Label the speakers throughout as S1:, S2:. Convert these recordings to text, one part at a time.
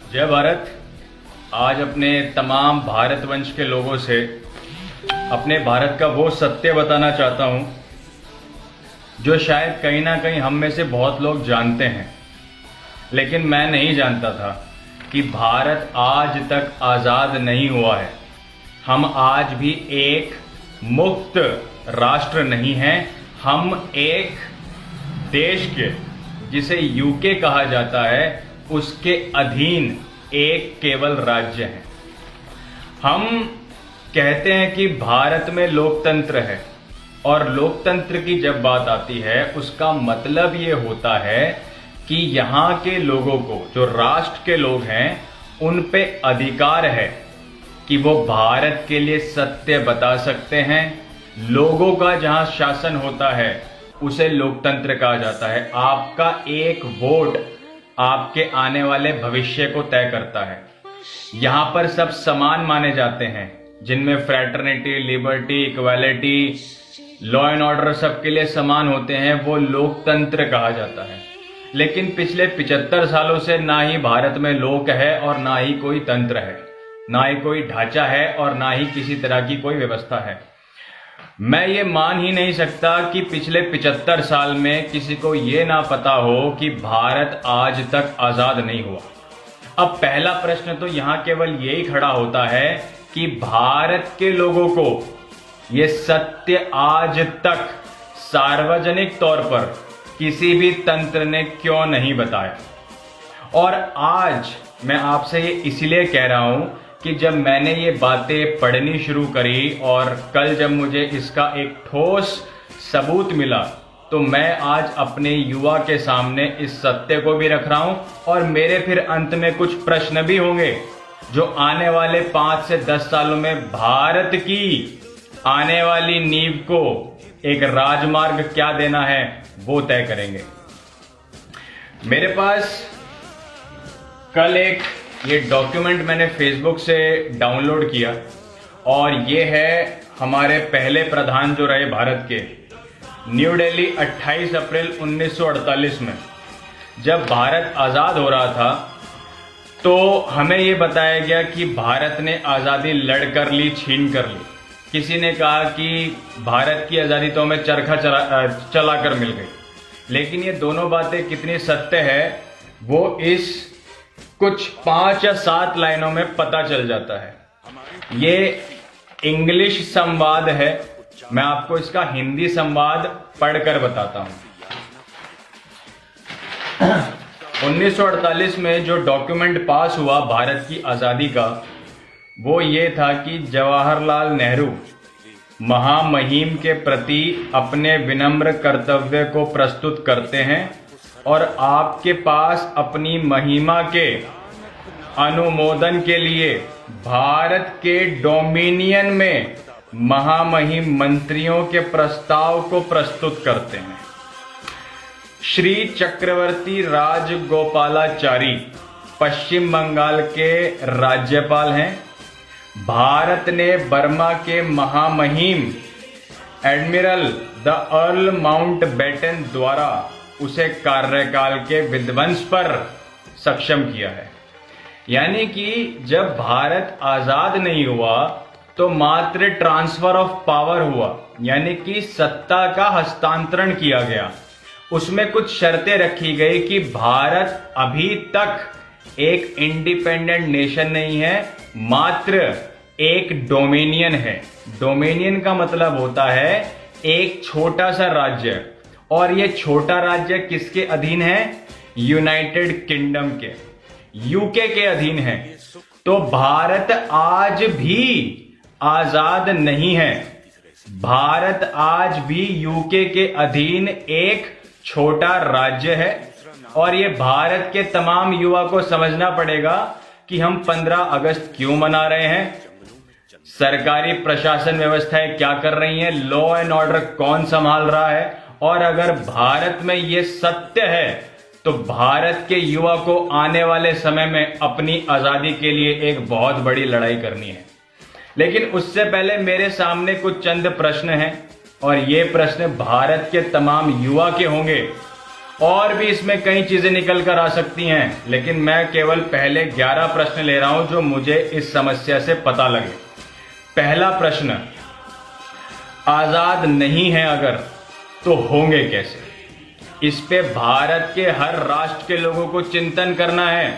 S1: जय भारत। आज अपने तमाम भारतवंश के लोगों से अपने भारत का वो सत्य बताना चाहता हूं जो शायद कहीं ना कहीं हम में से बहुत लोग जानते हैं, लेकिन मैं नहीं जानता था कि भारत आज तक आज़ाद नहीं हुआ है। हम आज भी एक मुक्त राष्ट्र नहीं हैं। हम एक देश के, जिसे यूके कहा जाता है, उसके अधीन एक केवल राज्य है। हम कहते हैं कि भारत में लोकतंत्र है, और लोकतंत्र की जब बात आती है उसका मतलब ये होता है कि यहाँ के लोगों को, जो राष्ट्र के लोग हैं, उन पे अधिकार है कि वो भारत के लिए सत्य बता सकते हैं। लोगों का जहां शासन होता है उसे लोकतंत्र कहा जाता है। आपका एक वोट आपके आने वाले भविष्य को तय करता है। यहां पर सब समान माने जाते हैं, जिनमें fraternity, liberty, equality, law and order सबके लिए समान होते हैं, वो लोकतंत्र कहा जाता है। लेकिन पिछले 75 सालों से ना ही भारत में लोक है और ना ही कोई तंत्र है, ना ही कोई ढांचा है और ना ही किसी तरह की कोई व्यवस्था है। मैं ये मान ही नहीं सकता कि पिछले 75 साल में किसी को ये ना पता हो कि भारत आज तक आजाद नहीं हुआ। अब पहला प्रश्न तो यहां केवल यही खड़ा होता है कि भारत के लोगों को ये सत्य आज तक सार्वजनिक तौर पर किसी भी तंत्र ने क्यों नहीं बताया। और आज मैं आपसे ये इसलिए कह रहा हूं कि जब मैंने ये बातें पढ़नी शुरू करी और कल जब मुझे इसका एक ठोस सबूत मिला, तो मैं आज अपने युवा के सामने इस सत्य को भी रख रहा हूं। और मेरे फिर अंत में कुछ प्रश्न भी होंगे जो आने वाले 5 से 10 सालों में भारत की आने वाली नींव को एक राजमार्ग क्या देना है वो तय करेंगे। मेरे पास कल एक ये डॉक्यूमेंट मैंने फेसबुक से डाउनलोड किया, और ये है हमारे पहले प्रधान जो रहे भारत के, न्यू दिल्ली 28 अप्रैल 1948 में जब भारत आज़ाद हो रहा था, तो हमें ये बताया गया कि भारत ने आज़ादी लड़ कर ली, छीन कर ली। किसी ने कहा कि भारत की आज़ादी तो हमें चरखा चला कर मिल गई। लेकिन ये दोनों बातें कितनी सत्य है वो इस कुछ 5 या 7 लाइनों में पता चल जाता है। ये इंग्लिश संवाद है, मैं आपको इसका हिंदी संवाद पढ़कर बताता हूं। 1948 में जो डॉक्यूमेंट पास हुआ भारत की आज़ादी का, वो ये था कि जवाहरलाल नेहरू महामहिम के प्रति अपने विनम्र कर्तव्य को प्रस्तुत करते हैं, और आपके पास अपनी महिमा के अनुमोदन के लिए भारत के डोमिनियन में महामहिम मंत्रियों के प्रस्ताव को प्रस्तुत करते हैं। श्री चक्रवर्ती राजगोपालाचारी पश्चिम बंगाल के राज्यपाल हैं। भारत ने बर्मा के महामहिम एडमिरल द अर्ल माउंटबेटन द्वारा उसे कार्यकाल के विध्वंस पर सक्षम किया है। यानी कि जब भारत आजाद नहीं हुआ तो मात्र ट्रांसफर ऑफ पावर हुआ, यानी कि सत्ता का हस्तांतरण किया गया। उसमें कुछ शर्तें रखी गई कि भारत अभी तक एक इंडिपेंडेंट नेशन नहीं है, मात्र एक डोमिनियन है। डोमिनियन का मतलब होता है एक छोटा सा राज्य, और ये छोटा राज्य किसके अधीन है? यूनाइटेड किंगडम के, यूके के अधीन है। तो भारत आज भी आजाद नहीं है। भारत आज भी यूके के अधीन एक छोटा राज्य है, और ये भारत के तमाम युवा को समझना पड़ेगा कि हम 15 अगस्त क्यों मना रहे हैं, सरकारी प्रशासन व्यवस्थाएं क्या कर रही हैं, लॉ एंड ऑर्डर कौन संभाल रहा है। और अगर भारत में ये सत्य है तो भारत के युवा को आने वाले समय में अपनी आजादी के लिए एक बहुत बड़ी लड़ाई करनी है। लेकिन उससे पहले मेरे सामने कुछ चंद प्रश्न हैं, और ये प्रश्न भारत के तमाम युवा के होंगे, और भी इसमें कई चीजें निकल कर आ सकती हैं, लेकिन मैं केवल पहले 11 प्रश्न ले रहा हूं जो मुझे इस समस्या से पता लगे। पहला प्रश्न, आजाद नहीं है अगर तो होंगे कैसे? इस पे भारत के हर राष्ट्र के लोगों को चिंतन करना है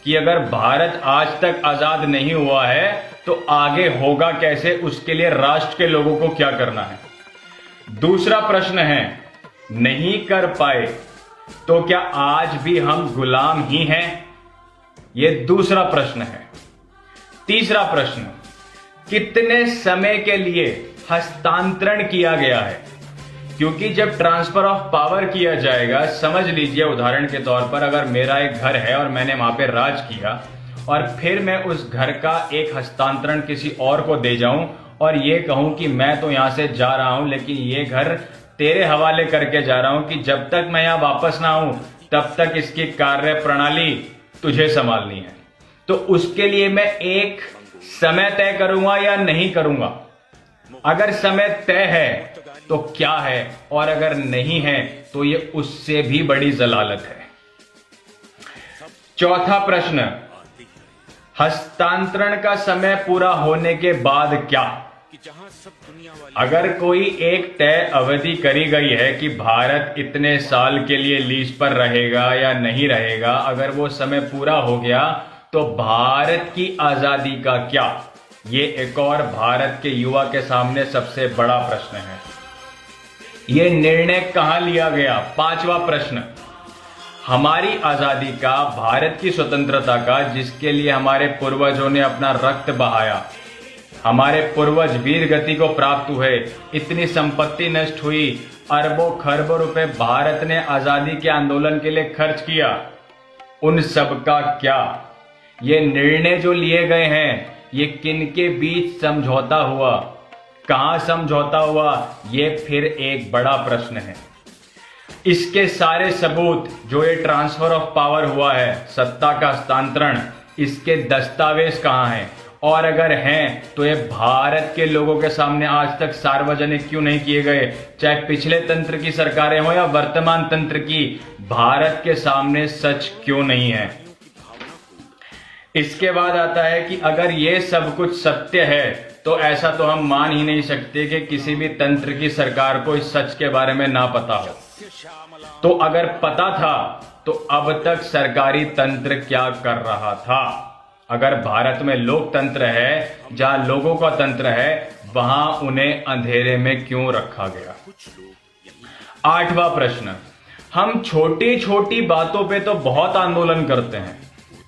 S1: कि अगर भारत आज तक आजाद नहीं हुआ है तो आगे होगा कैसे, उसके लिए राष्ट्र के लोगों को क्या करना है। दूसरा प्रश्न है, नहीं कर पाए तो क्या आज भी हम गुलाम ही हैं? यह दूसरा प्रश्न है। तीसरा प्रश्न, कितने समय के लिए हस्तांतरण किया गया है? क्योंकि जब ट्रांसफर ऑफ पावर किया जाएगा, समझ लीजिए उदाहरण के तौर पर अगर मेरा एक घर है और मैंने वहां पे राज किया और फिर मैं उस घर का एक हस्तांतरण किसी और को दे जाऊं और ये कहूं कि मैं तो यहां से जा रहा हूं लेकिन ये घर तेरे हवाले करके जा रहा हूं कि जब तक मैं यहां वापस ना आऊं तब तक इसकी कार्य प्रणाली तुझे संभालनी है, तो उसके लिए मैं एक समय तय करूंगा या नहीं करूंगा? अगर समय तय है तो क्या है, और अगर नहीं है तो ये उससे भी बड़ी जलालत है। चौथा प्रश्न, हस्तांतरण का समय पूरा होने के बाद क्या? अगर कोई एक तय अवधि करी गई है कि भारत इतने साल के लिए लीज पर रहेगा या नहीं रहेगा, अगर वो समय पूरा हो गया तो भारत की आजादी का क्या? ये एक और भारत के युवा के सामने सबसे बड़ा प्रश्न है। ये निर्णय कहां लिया गया? पांचवा प्रश्न, हमारी आजादी का, भारत की स्वतंत्रता का, जिसके लिए हमारे पूर्वजों ने अपना रक्त बहाया, हमारे पूर्वज वीर गति को प्राप्त हुए, इतनी संपत्ति नष्ट हुई, अरबों खरबों रुपए भारत ने आजादी के आंदोलन के लिए खर्च किया, उन सब का क्या? ये निर्णय जो लिए गए हैं ये किनके बीच समझौता हुआ, कहां समझौता हुआ, ये फिर एक बड़ा प्रश्न है। इसके सारे सबूत, जो ये ट्रांसफर ऑफ पावर हुआ है, सत्ता का हस्तांतरण, इसके दस्तावेज कहां हैं? और अगर हैं तो ये भारत के लोगों के सामने आज तक सार्वजनिक क्यों नहीं किए गए? चाहे पिछले तंत्र की सरकारें हो या वर्तमान तंत्र की, भारत के सामने सच क्यों नहीं है? इसके बाद आता है कि अगर ये सब कुछ सत्य है तो ऐसा तो हम मान ही नहीं सकते कि किसी भी तंत्र की सरकार को इस सच के बारे में ना पता हो। तो अगर पता था तो अब तक सरकारी तंत्र क्या कर रहा था? अगर भारत में लोकतंत्र है, जहां लोगों का तंत्र है, वहां उन्हें अंधेरे में क्यों रखा गया? आठवां प्रश्न, हम छोटी छोटी बातों पे तो बहुत आंदोलन करते हैं,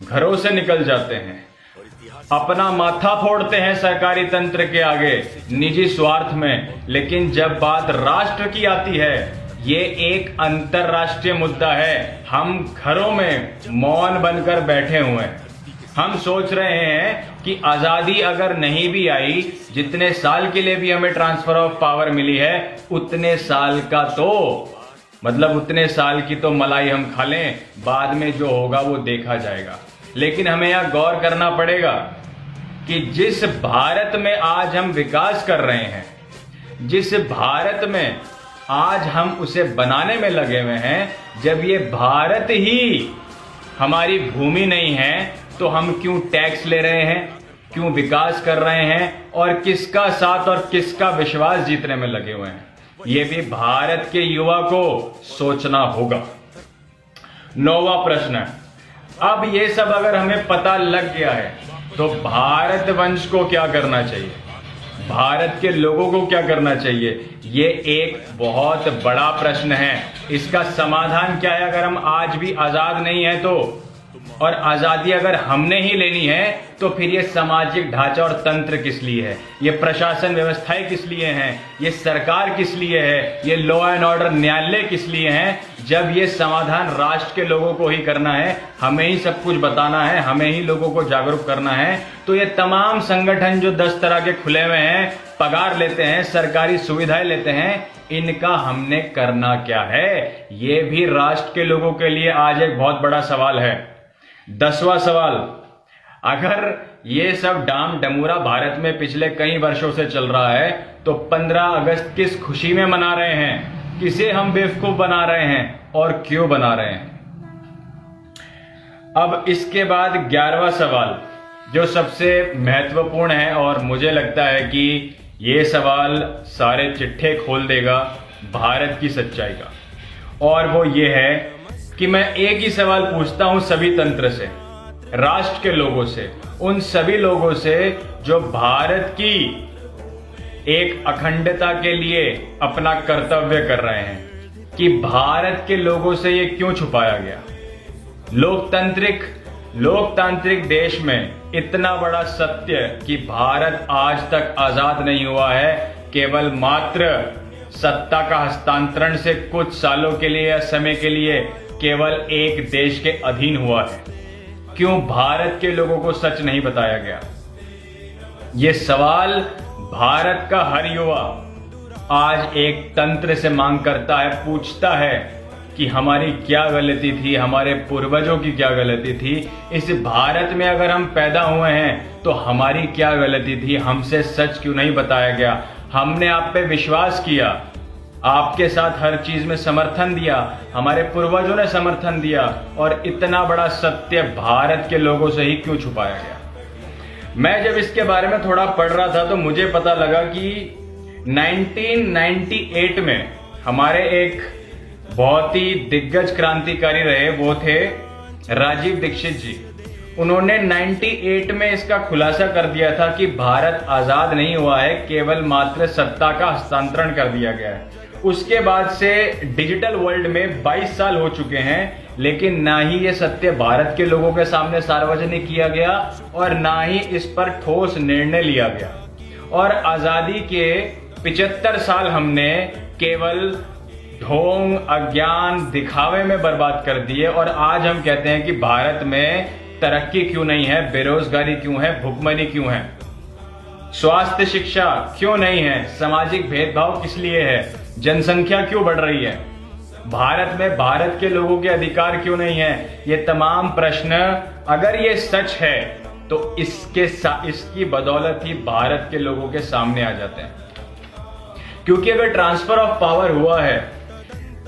S1: घरों से निकल जाते हैं, अपना माथा फोड़ते हैं सरकारी तंत्र के आगे निजी स्वार्थ में, लेकिन जब बात राष्ट्र की आती है, ये एक अंतरराष्ट्रीय मुद्दा है, हम घरों में मौन बनकर बैठे हुए हैं। हम सोच रहे हैं कि आजादी अगर नहीं भी आई, जितने साल के लिए भी हमें ट्रांसफर ऑफ पावर मिली है, उतने साल का तो मतलब उतने साल की तो मलाई हम खा लें, बाद में जो होगा वो देखा जाएगा। लेकिन हमें यह गौर करना पड़ेगा कि जिस भारत में आज हम विकास कर रहे हैं, जिस भारत में आज हम उसे बनाने में लगे हुए हैं, जब ये भारत ही हमारी भूमि नहीं है तो हम क्यों टैक्स ले रहे हैं, क्यों विकास कर रहे हैं और किसका साथ और किसका विश्वास जीतने में लगे हुए हैं? ये भी भारत के युवा को सोचना होगा। 9वां प्रश्न, अब ये सब अगर हमें पता लग गया है तो भारत वंश को क्या करना चाहिए, भारत के लोगों को क्या करना चाहिए? ये एक बहुत बड़ा प्रश्न है। इसका समाधान क्या है? अगर हम आज भी आजाद नहीं है तो, और आजादी अगर हमने ही लेनी है तो फिर ये सामाजिक ढांचा और तंत्र किस लिए है? ये प्रशासन व्यवस्थाएं किस लिए हैं? ये सरकार किस लिए है? ये लॉ एंड ऑर्डर न्यायालय किस लिए हैं? जब ये समाधान राष्ट्र के लोगों को ही करना है, हमें ही सब कुछ बताना है, हमें ही लोगों को जागरूक करना है, तो ये तमाम संगठन जो 10 तरह के खुले हुए हैं, पगार लेते हैं, सरकारी सुविधाएं लेते हैं, इनका हमने करना क्या है? ये भी राष्ट्र के लोगों के लिए आज एक बहुत बड़ा सवाल है। 10वां सवाल, अगर ये सब डाम डमूरा भारत में पिछले कई वर्षों से चल रहा है तो 15 अगस्त किस खुशी में मना रहे हैं? किसे हम बेवकूफ बना रहे हैं और क्यों बना रहे हैं। अब इसके बाद 11वां सवाल जो सबसे महत्वपूर्ण है और मुझे लगता है कि ये सवाल सारे चिट्ठे खोल देगा भारत की सच्चाई का, और वो ये है कि मैं एक ही सवाल पूछता हूं सभी तंत्र से, राष्ट्र के लोगों से, उन सभी लोगों से जो भारत की एक अखंडता के लिए अपना कर्तव्य कर रहे हैं, कि भारत के लोगों से ये क्यों छुपाया गया। लोकतांत्रिक देश में इतना बड़ा सत्य कि भारत आज तक आजाद नहीं हुआ है, केवल मात्र सत्ता का हस्तांतरण से कुछ सालों के लिए या समय के लिए केवल एक देश के अधीन हुआ है। क्यों भारत के लोगों को सच नहीं बताया गया? ये सवाल भारत का हर युवा आज एक तंत्र से मांग करता है, पूछता है कि हमारी क्या गलती थी, हमारे पूर्वजों की क्या गलती थी, इस भारत में अगर हम पैदा हुए हैं तो हमारी क्या गलती थी, हमसे सच क्यों नहीं बताया गया। हमने आप पे विश्वास किया, आपके साथ हर चीज में समर्थन दिया, हमारे पूर्वजों ने समर्थन दिया, और इतना बड़ा सत्य भारत के लोगों से ही क्यों छुपाया गया। मैं जब इसके बारे में थोड़ा पढ़ रहा था तो मुझे पता लगा कि 1998 में हमारे एक बहुत ही दिग्गज क्रांतिकारी रहे, वो थे राजीव दीक्षित जी। उन्होंने 98 में इसका खुलासा कर दिया था कि भारत आजाद नहीं हुआ है, केवल मात्र सत्ता का हस्तांतरण कर दिया गया है। उसके बाद से डिजिटल वर्ल्ड में 22 साल हो चुके हैं, लेकिन ना ही ये सत्य भारत के लोगों के सामने सार्वजनिक किया गया और ना ही इस पर ठोस निर्णय लिया गया। और आजादी के 75 साल हमने केवल ढोंग, अज्ञान, दिखावे में बर्बाद कर दिए, और आज हम कहते हैं कि भारत में तरक्की क्यों नहीं है, बेरोजगारी क्यों है, भुखमरी क्यों है, स्वास्थ्य शिक्षा क्यों नहीं है, सामाजिक भेदभाव किस लिए है, जनसंख्या क्यों बढ़ रही है, भारत में भारत के लोगों के अधिकार क्यों नहीं है। ये तमाम प्रश्न अगर ये सच है तो इसकी बदौलत ही भारत के लोगों के सामने आ जाते हैं। क्योंकि अगर ट्रांसफर ऑफ पावर हुआ है,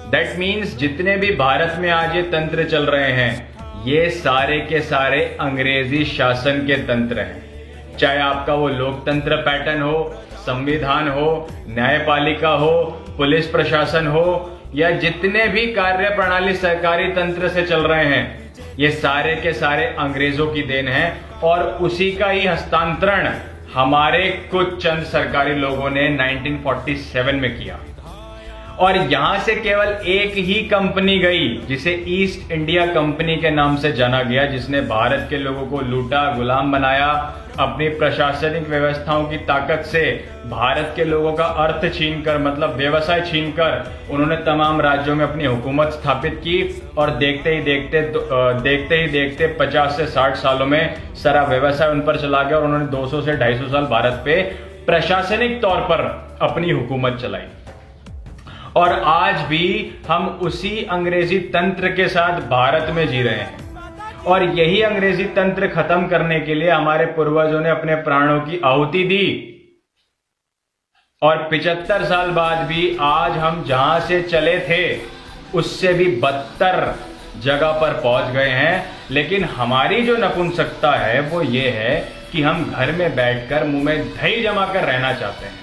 S1: दैट मीन्स जितने भी भारत में आज ये तंत्र चल रहे हैं, ये सारे के सारे अंग्रेजी शासन के तंत्र हैं। चाहे आपका वो लोकतंत्र पैटर्न हो, संविधान हो, न्यायपालिका हो, पुलिस प्रशासन हो, या जितने भी कार्य प्रणाली सरकारी तंत्र से चल रहे हैं, ये सारे के सारे अंग्रेजों की देन है, और उसी का ही हस्तांतरण हमारे कुछ चंद सरकारी लोगों ने 1947 में किया। और यहां से केवल एक ही कंपनी गई जिसे ईस्ट इंडिया कंपनी के नाम से जाना गया, जिसने भारत के लोगों को लूटा, गुलाम बनाया, अपनी प्रशासनिक व्यवस्थाओं की ताकत से भारत के लोगों का अर्थ छीनकर, मतलब व्यवसाय छीनकर, उन्होंने तमाम राज्यों में अपनी हुकूमत स्थापित की। और देखते ही देखते 50 से 60 सालों में सारा व्यवसाय उन पर चला गया, और उन्होंने 200 से 250 साल भारत पे प्रशासनिक तौर पर अपनी हुकूमत चलाई। और आज भी हम उसी अंग्रेजी तंत्र के साथ भारत में जी रहे हैं, और यही अंग्रेजी तंत्र खत्म करने के लिए हमारे पूर्वजों ने अपने प्राणों की आहुति दी। और 75 साल बाद भी आज हम जहां से चले थे उससे भी बदतर जगह पर पहुंच गए हैं। लेकिन हमारी जो नपुंसकता है वो ये है कि हम घर में बैठकर मुंह में दही जमा कर रहना चाहते हैं।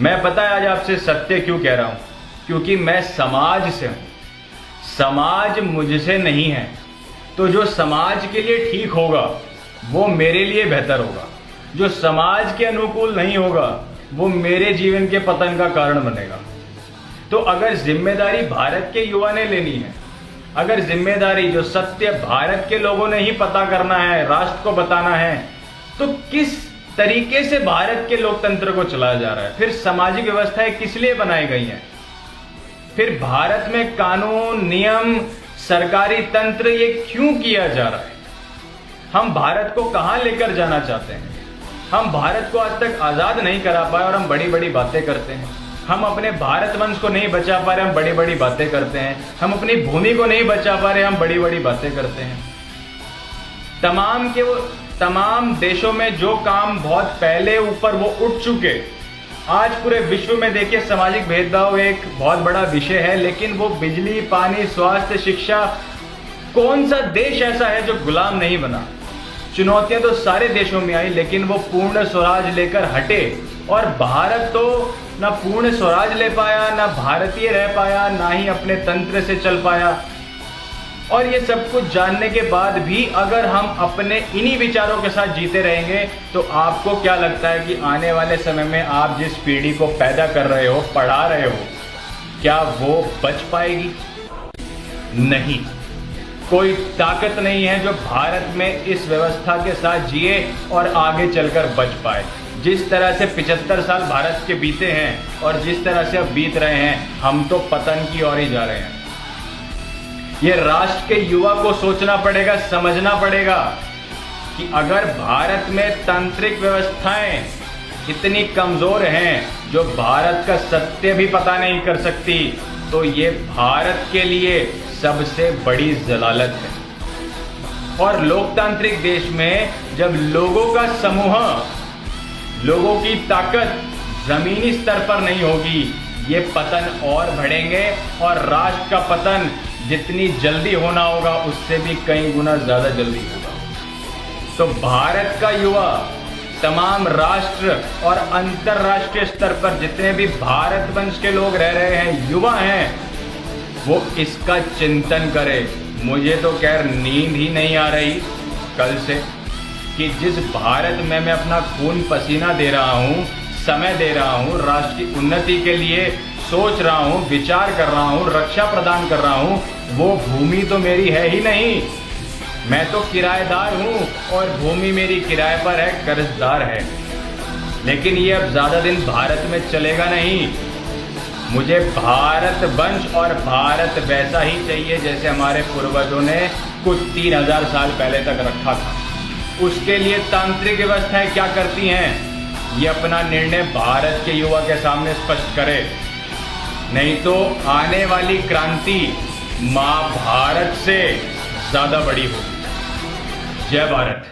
S1: मैं पता है आज आपसे सत्य क्यों कह रहा हूं, क्योंकि मैं समाज से हूं, समाज मुझसे नहीं है। तो जो समाज के लिए ठीक होगा वो मेरे लिए बेहतर होगा, जो समाज के अनुकूल नहीं होगा वो मेरे जीवन के पतन का कारण बनेगा। तो अगर जिम्मेदारी भारत के युवा ने लेनी है, अगर जिम्मेदारी जो सत्य भारत के लोगों ने ही पता करना है, राष्ट्र को बताना है, तो किस तरीके से भारत के लोकतंत्र को चलाया जा रहा है, फिर सामाजिक व्यवस्थाएं किस लिए बनाई गई हैं, फिर भारत में कानून, नियम, सरकारी तंत्र ये क्यों किया जा रहा है, हम भारत को कहां लेकर जाना चाहते हैं। हम भारत को आज तक आजाद नहीं करा पाए और हम बड़ी बड़ी बातें करते हैं। हम अपने भारत वंश को नहीं बचा पा रहे, हम बड़ी बड़ी बातें करते हैं। हम अपनी भूमि को नहीं बचा पा रहे, हम बड़ी बड़ी बातें करते हैं। तमाम देशों में जो काम बहुत पहले ऊपर वो उठ चुके, आज पूरे विश्व में देखिए सामाजिक भेदभाव एक बहुत बड़ा विषय है, लेकिन वो बिजली, पानी, स्वास्थ्य, शिक्षा, कौन सा देश ऐसा है जो गुलाम नहीं बना। चुनौतियां तो सारे देशों में आई, लेकिन वो पूर्ण स्वराज लेकर हटे। और भारत तो ना पूर्ण स्वराज ले पाया, ना भारतीय रह पाया, ना ही अपने तंत्र से चल पाया। और ये सब कुछ जानने के बाद भी अगर हम अपने इन्हीं विचारों के साथ जीते रहेंगे, तो आपको क्या लगता है कि आने वाले समय में आप जिस पीढ़ी को पैदा कर रहे हो, पढ़ा रहे हो, क्या वो बच पाएगी? नहीं। कोई ताकत नहीं है जो भारत में इस व्यवस्था के साथ जिए और आगे चलकर बच पाए। जिस तरह से 75 साल भारत के बीते हैं और जिस तरह से अब बीत रहे हैं, हम तो पतन की ओर ही जा रहे हैं। ये राष्ट्र के युवा को सोचना पड़ेगा, समझना पड़ेगा कि अगर भारत में तांत्रिक व्यवस्थाएं इतनी कमजोर हैं जो भारत का सत्य भी पता नहीं कर सकती, तो ये भारत के लिए सबसे बड़ी जलालत है। और लोकतांत्रिक देश में जब लोगों का समूह, लोगों की ताकत जमीनी स्तर पर नहीं होगी, ये पतन और बढ़ेंगे और राष्ट्र का पतन जितनी जल्दी होना होगा उससे भी कई गुना ज्यादा जल्दी होगा। तो भारत का युवा, तमाम राष्ट्र और अंतरराष्ट्रीय स्तर पर जितने भी भारत वंश के लोग रह रहे हैं, युवा हैं, वो इसका चिंतन करे। मुझे तो खैर नींद ही नहीं आ रही कल से कि जिस भारत में मैं अपना खून पसीना दे रहा हूँ, समय दे रहा हूँ, राष्ट्र की उन्नति के लिए सोच रहा हूँ, विचार कर रहा हूँ, रक्षा प्रदान कर रहा हूँ, वो भूमि तो मेरी है ही नहीं। मैं तो किराएदार हूँ और भूमि मेरी किराए पर है, कर्जदार है। लेकिन ये अब ज्यादा दिन भारत में चलेगा नहीं। मुझे भारत वंश और भारत वैसा ही चाहिए जैसे हमारे पूर्वजों ने कुछ 3000 साल पहले तक रखा था। उसके लिए तांत्रिक व्यवस्थाएं क्या करती हैं, ये अपना निर्णय भारत के युवा के सामने स्पष्ट करे। नहीं तो आने वाली क्रांति मां भारत से ज्यादा बड़ी होगी। जय भारत।